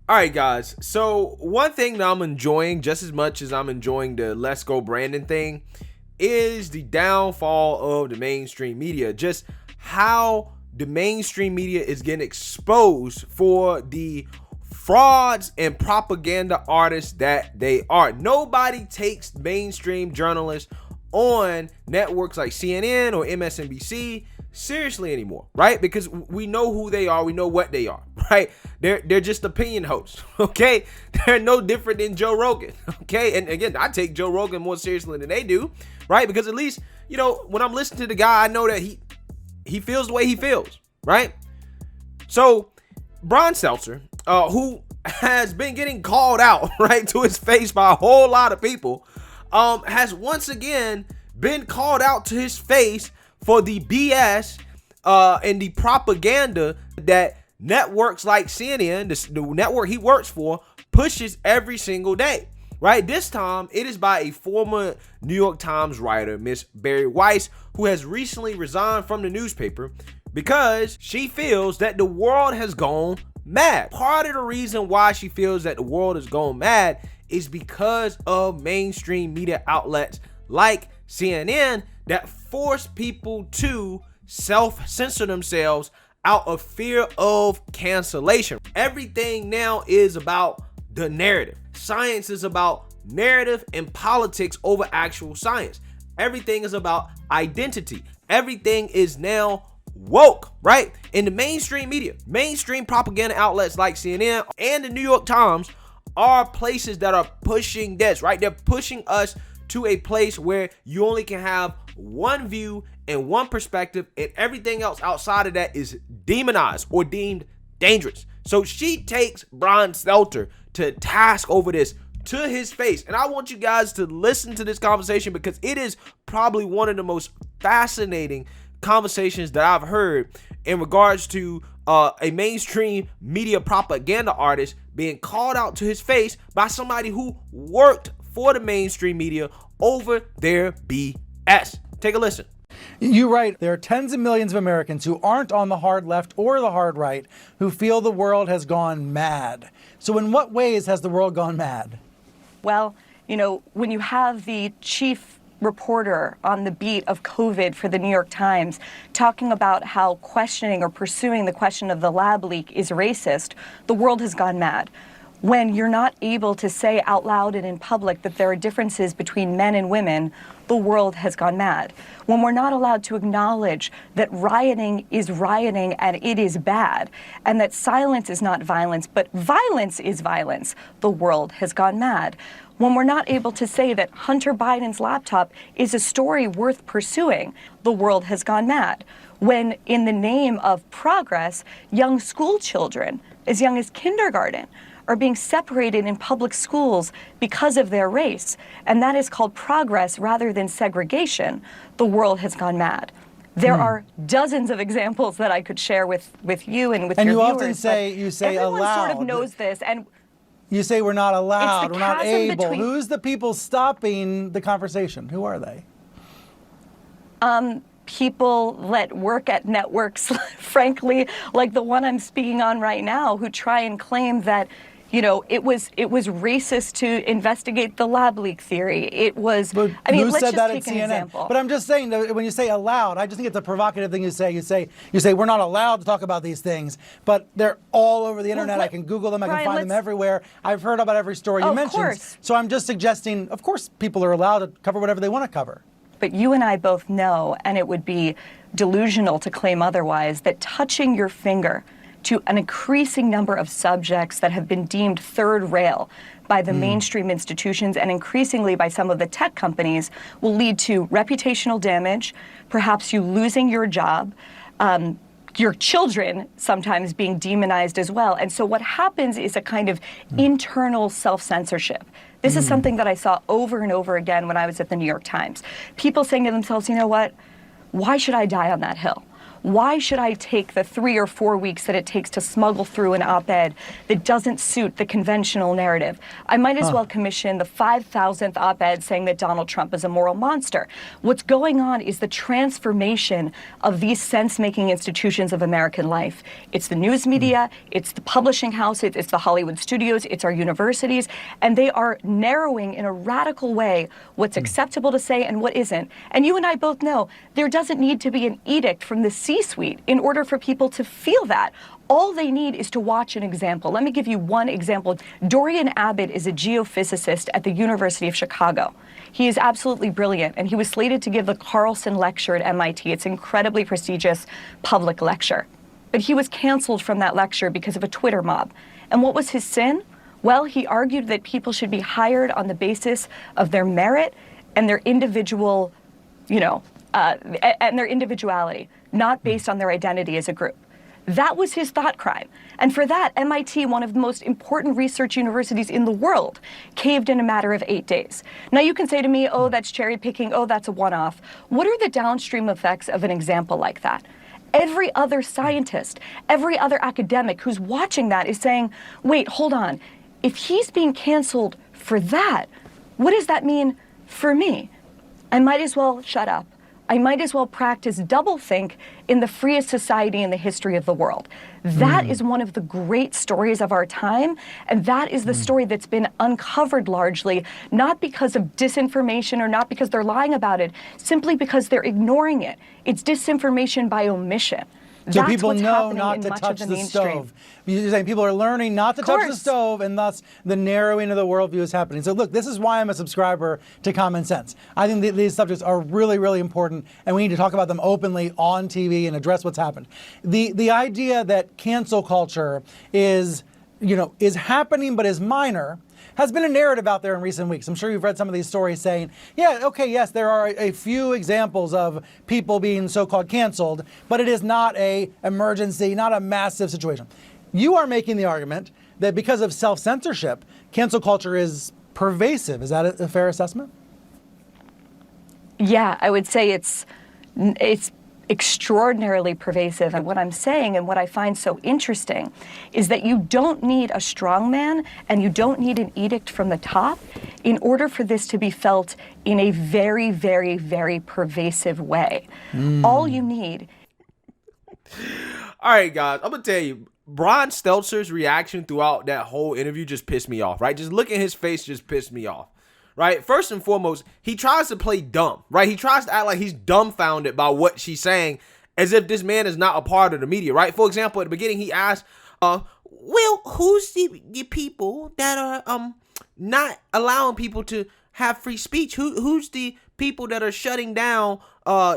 All right, guys. So one thing that I'm enjoying just as much as I'm enjoying the Let's Go Brandon thing is the downfall of the mainstream media. Just how the mainstream media is getting exposed for the frauds and propaganda artists that they are. Nobody takes mainstream journalists on networks like CNN or MSNBC seriously anymore, right? Because we know who they are, we know what they are, right? They're just opinion hosts, okay? They're no different than Joe Rogan, okay? And again, I take Joe Rogan more seriously than they do, right? Because at least, you know, when I'm listening to the guy, I know that he feels the way he feels, right? So Brian Stelter, who has been getting called out, right, to his face by a whole lot of people, has once again been called out to his face for the BS and the propaganda that networks like CNN, the network he works for, pushes every single day, right? This time, it is by a former New York Times writer, Miss Bari Weiss, who has recently resigned from the newspaper because she feels that the world has gone mad. Part of the reason why she feels that the world has gone mad is because of mainstream media outlets like CNN that force people to self-censor themselves out of fear of cancellation. Everything now is about the narrative. Science is about narrative and politics over actual science. Everything is about identity. Everything is now woke, right? In the mainstream media, mainstream propaganda outlets like CNN and the New York Times are places that are pushing this, right? They're pushing us to a place where you only can have one view and one perspective, and everything else outside of that is demonized or deemed dangerous. So she takes Brian Stelter to task over this to his face. And I want you guys to listen to this conversation because it is probably one of the most fascinating conversations that I've heard in regards to a mainstream media propaganda artist being called out to his face by somebody who worked for the mainstream media over their BS. Take a listen. You write, there are tens of millions of Americans who aren't on the hard left or the hard right who feel the world has gone mad. So in what ways has the world gone mad? Well, you know, when you have the chief reporter on the beat of COVID for the New York Times talking about how questioning or pursuing the question of the lab leak is racist, the world has gone mad. When you're not able to say out loud and in public that there are differences between men and women, the world has gone mad. When we're not allowed to acknowledge that rioting is rioting and it is bad, and that silence is not violence, but violence is violence, the world has gone mad. When we're not able to say that Hunter Biden's laptop is a story worth pursuing, the world has gone mad. When, in the name of progress, young school children, as young as kindergarten, are being separated in public schools because of their race, and that is called progress rather than segregation, the world has gone mad. There are dozens of examples that I could share with you and with your viewers. And you often say, you say everyone allowed. sort of knows this, and you say we're not allowed, we're not able. between... Who's the people stopping the conversation? Who are they? People that work at networks, frankly, like the one I'm speaking on right now, who try and claim that, you know, it was racist to investigate the lab leak theory. It was. But I mean, who let's said just that take at an CNN? example. But I'm just saying, when you say allowed, I just think it's a provocative thing you say. You say we're not allowed to talk about these things, but they're all over the internet. I can Google them. I can find them everywhere. I've heard about every story you mentioned. Of course. So I'm just suggesting, of course, people are allowed to cover whatever they want to cover. But you and I both know, and it would be delusional to claim otherwise, that touching your finger to an increasing number of subjects that have been deemed third rail by the mainstream institutions and increasingly by some of the tech companies will lead to reputational damage, perhaps you losing your job, your children sometimes being demonized as well. And so what happens is a kind of internal self-censorship. This is something that I saw over and over again when I was at the New York Times. People saying to themselves, you know what, why should I die on that hill? Why should I take the 3 or 4 weeks that it takes to smuggle through an op-ed that doesn't suit the conventional narrative? I might as well commission the 5,000th op-ed saying that Donald Trump is a moral monster. What's going on is the transformation of these sense-making institutions of American life. It's the news media, it's the publishing houses, it's the Hollywood studios, it's our universities, and they are narrowing in a radical way what's acceptable to say and what isn't. And you and I both know there doesn't need to be an edict from the C-suite in order for people to feel that. All they need is to watch an example. Let me give you one example. Dorian Abbott is a geophysicist at the University of Chicago. He is absolutely brilliant, and he was slated to give the Carlson Lecture at MIT. It's an incredibly prestigious public lecture. But he was canceled from that lecture because of a Twitter mob. And what was his sin? Well, he argued that people should be hired on the basis of their merit and their individual, and their individuality, not based on their identity as a group. That was his thought crime. And for that, MIT, one of the most important research universities in the world, caved in a matter of 8 days. Now you can say to me, oh, that's cherry picking, oh, that's a one-off. What are the downstream effects of an example like that? Every other scientist, every other academic who's watching that is saying, wait, hold on. If he's being canceled for that, what does that mean for me? I might as well shut up. I might as well practice doublethink in the freest society in the history of the world. That is one of the great stories of our time, and that is the story that's been uncovered largely, not because of disinformation or not because they're lying about it, simply because they're ignoring it. It's disinformation by omission. So people know not to touch the stove. You're saying people are learning not to touch the stove, and thus the narrowing of the worldview is happening. So look, this is why I'm a subscriber to Common Sense. I think these subjects are really, really important, and we need to talk about them openly on TV and address what's happened. The idea that cancel culture is happening but is minor has been a narrative out there in recent weeks. I'm sure you've read some of these stories saying, yeah, okay, yes, there are a few examples of people being so-called canceled, but it is not an emergency, not a massive situation. You are making the argument that because of self-censorship, cancel culture is pervasive. Is that a fair assessment? Yeah, I would say it's extraordinarily pervasive. And what I'm saying and what I find so interesting is that you don't need a strongman and you don't need an edict from the top in order for this to be felt in a very, very, very pervasive way. All you need. All right, guys, I'm going to tell you, Brian Stelter's reaction throughout that whole interview just pissed me off, right? Just look at his face just pissed me off. Right? First and foremost, he tries to play dumb, right? He tries to act like he's dumbfounded by what she's saying as if this man is not a part of the media, right? For example, at the beginning, he asked, well, who's the people that are not allowing people to have free speech? Who's the people that are shutting down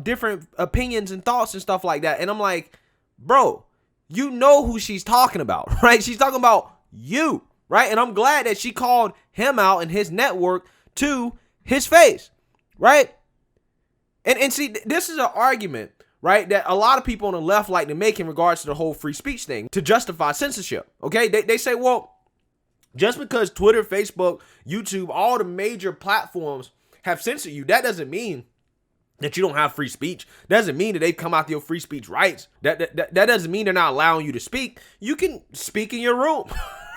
different opinions and thoughts and stuff like that? And I'm like, bro, you know who she's talking about, right? She's talking about you, right? And I'm glad that she called him out and his network to his face, right? And see, this is an argument, right, that a lot of people on the left like to make in regards to the whole free speech thing to justify censorship, okay? They say, well, just because Twitter, Facebook, YouTube, all the major platforms have censored you, that doesn't mean that you don't have free speech. That doesn't mean that they've come out your free speech rights. That doesn't mean they're not allowing you to speak. You can speak in your room,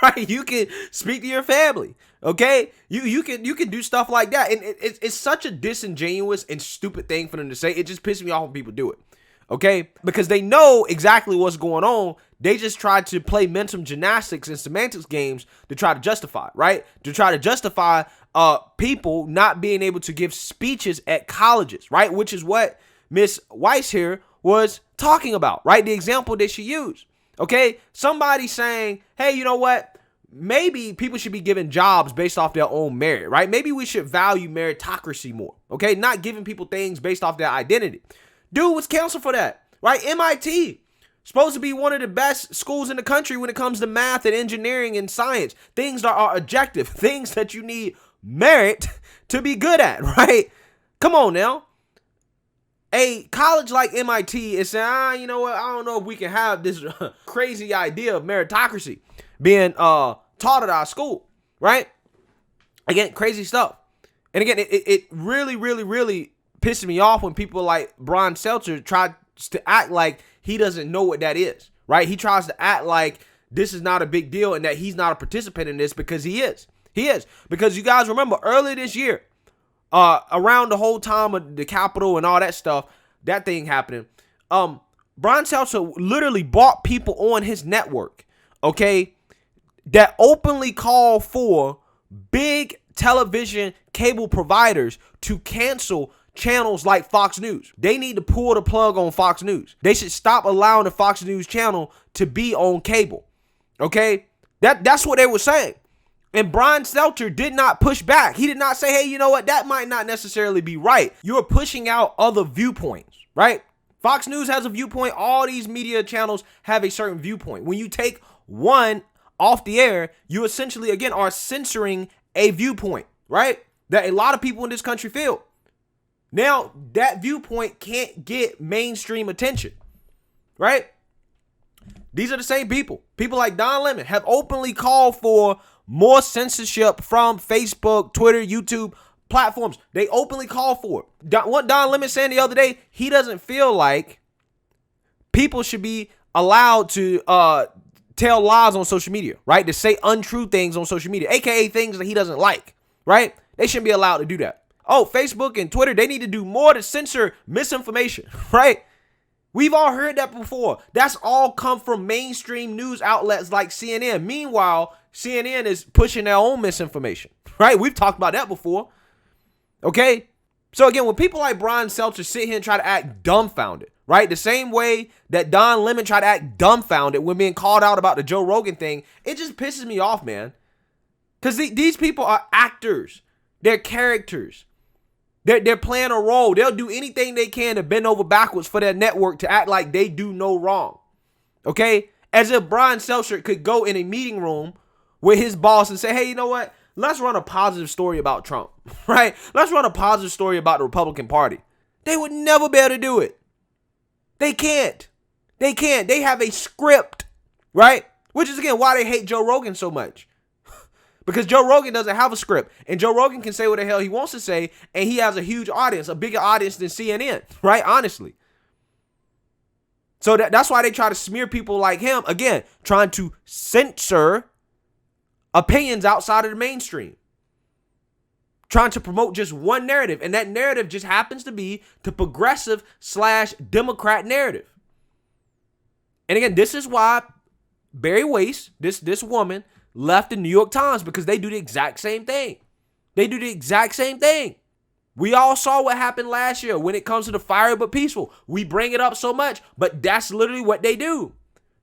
right? You can speak to your family, okay? You can do stuff like that. And it's such a disingenuous and stupid thing for them to say. It just pisses me off when people do it, okay? Because they know exactly what's going on. They just try to play mental gymnastics and semantics games to try to justify, right? To try to justify people not being able to give speeches at colleges, right? Which is what Miss Weiss here was talking about, right? The example that she used, okay? Somebody saying, hey, you know what? Maybe people should be given jobs based off their own merit, right? Maybe we should value meritocracy more, okay? Not giving people things based off their identity. Dude was canceled for that, right? MIT, supposed to be one of the best schools in the country when it comes to math and engineering and science. Things that are objective, things that you need merit to be good at, right? Come on now. A college like MIT is saying, you know what? I don't know if we can have this crazy idea of meritocracy being taught at our school, right? Again, crazy stuff. And again, it really, really, really pisses me off when people like Brian Stelter try to act like he doesn't know what that is, right? He tries to act like this is not a big deal and that he's not a participant in this, because he is. He is. Because you guys remember earlier this year, around the whole time of the Capitol and all that stuff, that thing happening, Brian Stelter literally brought people on his network, okay, that openly call for big television cable providers to cancel channels like Fox News. They need to pull the plug on Fox News. They should stop allowing the Fox News channel to be on cable. Okay? That's what they were saying. And Brian Stelter did not push back. He did not say, hey, you know what? That might not necessarily be right. You're pushing out other viewpoints, right? Fox News has a viewpoint. All these media channels have a certain viewpoint. When you take one off the air, you essentially, again, are censoring a viewpoint, right? That a lot of people in this country feel. Now, that viewpoint can't get mainstream attention, right? These are the same people. People like Don Lemon have openly called for more censorship from Facebook, Twitter, YouTube platforms. They openly call for it. What Don Lemon said the other day, he doesn't feel like people should be allowed to tell lies on social media, right? To say untrue things on social media, aka things that he doesn't like, right? They shouldn't be allowed to do that. Oh, Facebook and Twitter, they need to do more to censor misinformation, right? We've all heard that before. That's all come from mainstream news outlets like CNN. Meanwhile, CNN is pushing their own misinformation, right? We've talked about that before, okay? So again, when people like Brian Stelter sit here and try to act dumbfounded, right? The same way that Don Lemon tried to act dumbfounded when being called out about the Joe Rogan thing, it just pisses me off, man. Because these people are actors. They're characters. They're playing a role. They'll do anything they can to bend over backwards for their network to act like they do no wrong. Okay? As if Brian Stelter could go in a meeting room with his boss and say, hey, you know what? Let's run a positive story about Trump, right? Let's run a positive story about the Republican Party. They would never be able to do it. They can't. They can't. They have a script, right? Which is, again, why they hate Joe Rogan so much. Because Joe Rogan doesn't have a script. And Joe Rogan can say what the hell he wants to say. And he has a huge audience, a bigger audience than CNN, right? Honestly. So that's why they try to smear people like him. Again, trying to censor opinions outside of the mainstream. Trying to promote just one narrative. And that narrative just happens to be the progressive/Democrat narrative. And again, this is why Bari Weiss, this woman, left the New York Times, because they do the exact same thing. They do the exact same thing. We all saw what happened last year when it comes to the fire but peaceful. We bring it up so much, but that's literally what they do.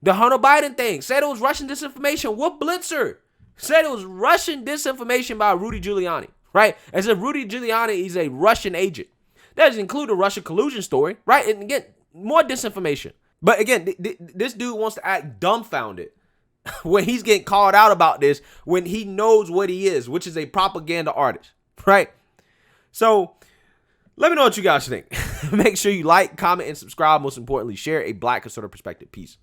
The Hunter Biden thing, said it was Russian disinformation. What blitzer? Said it was Russian disinformation by Rudy Giuliani, right? As if Rudy Giuliani is a Russian agent. That doesn't include the Russia collusion story, right? And again, more disinformation. But again, this dude wants to act dumbfounded when he's getting called out about this, when he knows what he is, which is a propaganda artist, right? So let me know what you guys think. Make sure you like, comment, and subscribe. Most importantly, share a Black conservative perspective. Peace.